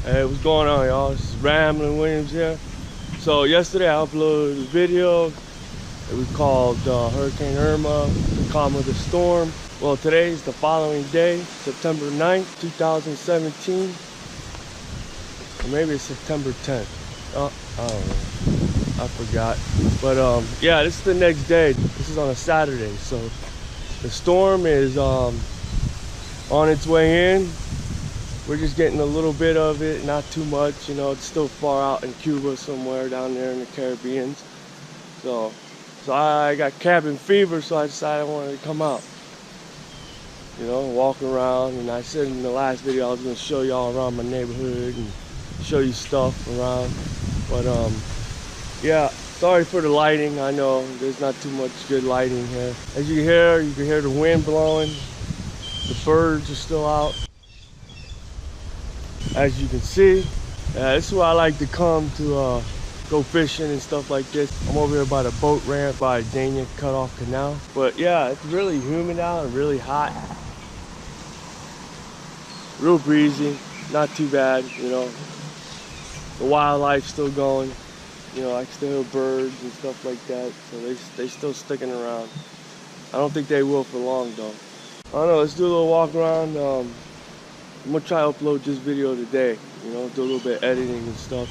Hey, what's going on, y'all? This is Ramblin' Williams here. So yesterday I uploaded a video. It was called Hurricane Irma, the calm of the storm. Well, today's the following day, September 9th, 2017. Or maybe it's September 10th. Oh, I don't know. I forgot. But yeah, this is the next day. This is on a Saturday. So the storm is on its way in. We're just getting a little bit of it, not too much, you know. It's still far out in Cuba somewhere down there in the Caribbean. So I got cabin fever, so I decided I wanted to come out, you know, walk around. And I said in the last video I was going to show y'all around my neighborhood and show you stuff around. But yeah, sorry for the lighting. I know there's not too much good lighting here. As you can hear the wind blowing. The birds are still out. As you can see, this is where I like to come to go fishing and stuff like this. I'm over here by the boat ramp by Dania Cutoff Canal. But yeah, it's really humid out and really hot. Real breezy, not too bad, you know. The wildlife's still going. You know, I can still hear birds and stuff like that. So they still sticking around. I don't think they will for long though. I don't know, let's do a little walk around. I'm gonna try to upload this video today, you know, do a little bit of editing and stuff.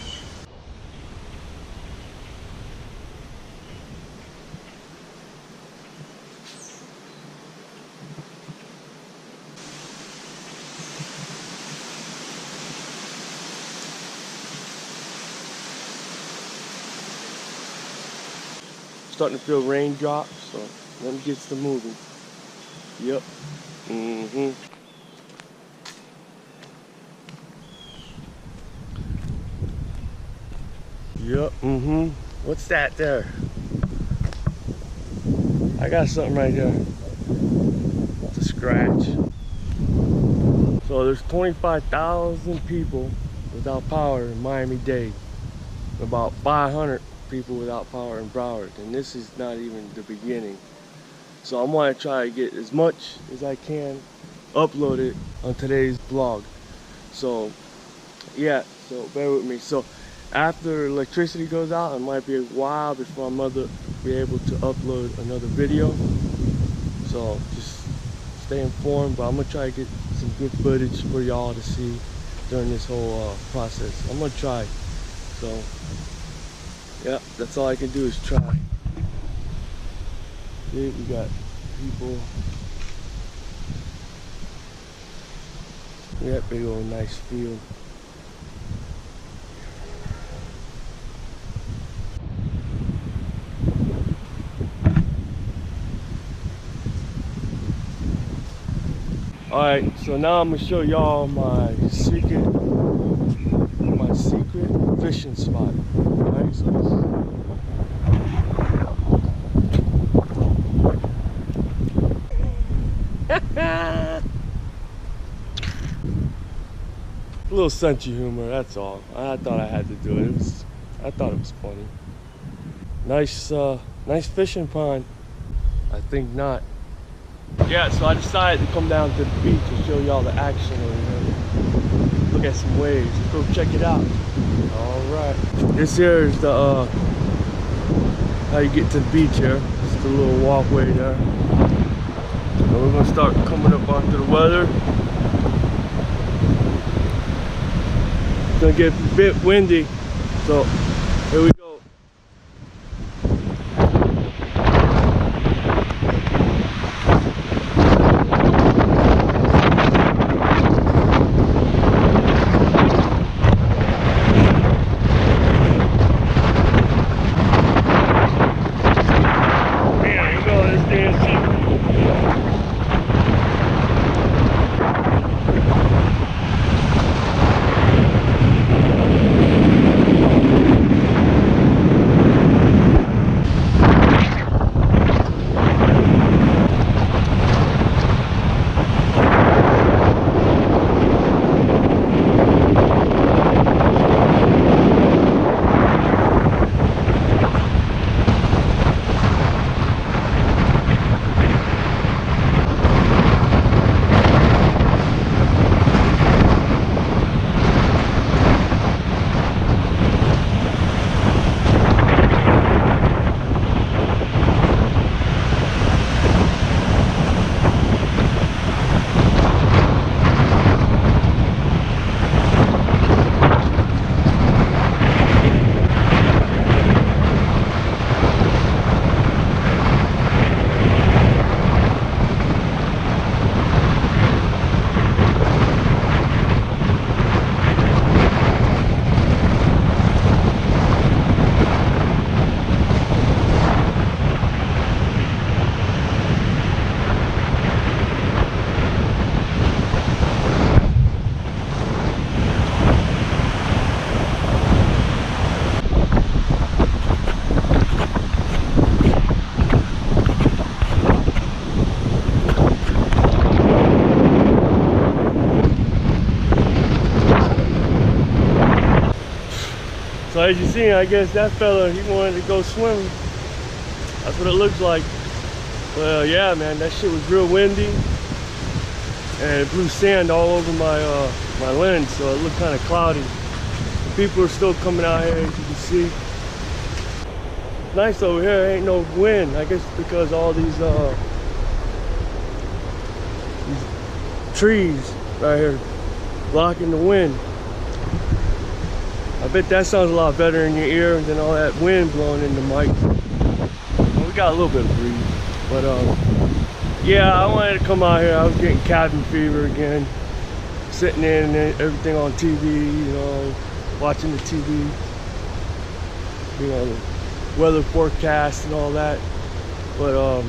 Starting to feel raindrops, so let me get to moving. Yep. Yep, What's that there? I got something right there. It's a scratch. So there's 25,000 people without power in Miami-Dade. About 500 people without power in Broward. And this is not even the beginning. So I'm gonna try to get as much as I can uploaded on today's vlog. So yeah, so bear with me. So after electricity goes out, it might be a while before my mother be able to upload another video. So just stay informed, but I'm gonna try to get some good footage for y'all to see during this whole process. I'm gonna try. So yeah, that's all I can do is try. See, we got people. We got big old nice field. Alright, so now I'm gonna show y'all my secret fishing spot. Alright, so a little sense of humor, that's all. I thought I had to do it. I thought it was funny. Nice fishing pond. I think not. Yeah, so I decided to come down to the beach and show y'all the action over here. Look at some waves. Let's go check it out. Alright. This here is the how you get to the beach here. It's the little walkway there. And we're gonna start coming up onto the weather. It's gonna get a bit windy. So here we go. So as you see, I guess that fella, he wanted to go swimming. That's what it looks like. Well, yeah, man, that shit was real windy, and it blew sand all over my lens, so it looked kind of cloudy. People are still coming out here, as you can see. Nice over here, ain't no wind. I guess because all these trees right here blocking the wind. I bet that sounds a lot better in your ear than all that wind blowing in the mic. Well, we got a little bit of breeze, but yeah, I wanted to come out here. I was getting cabin fever again, sitting in and everything on TV, you know, watching the TV, you know, the weather forecast and all that. But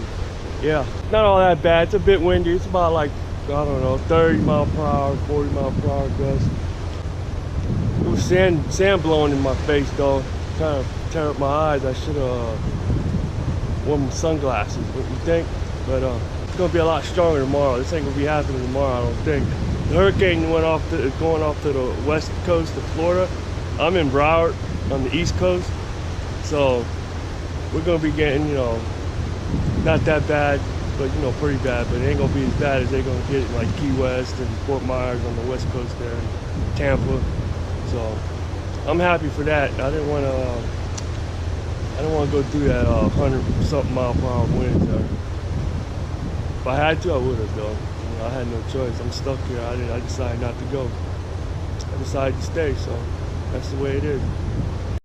yeah, not all that bad. It's a bit windy. It's about like, I don't know, 30 mile per hour, 40 mile per hour gust. It was sand blowing in my face though, kind of tear up my eyes. I should have worn my sunglasses, what you think? But it's gonna be a lot stronger tomorrow. This ain't gonna be happening tomorrow, I don't think. The hurricane is going off to the west coast of Florida. I'm in Broward on the east coast, so we're gonna be getting, you know, not that bad, but you know, pretty bad. But it ain't gonna be as bad as they're gonna get in like Key West and Fort Myers on the west coast there, and Tampa. So I'm happy for that. I didn't want to go through that 100-something mile per hour winds there. If I had to, I would have though. You know, I had no choice. I'm stuck here. I decided not to go. I decided to stay. So that's the way it is.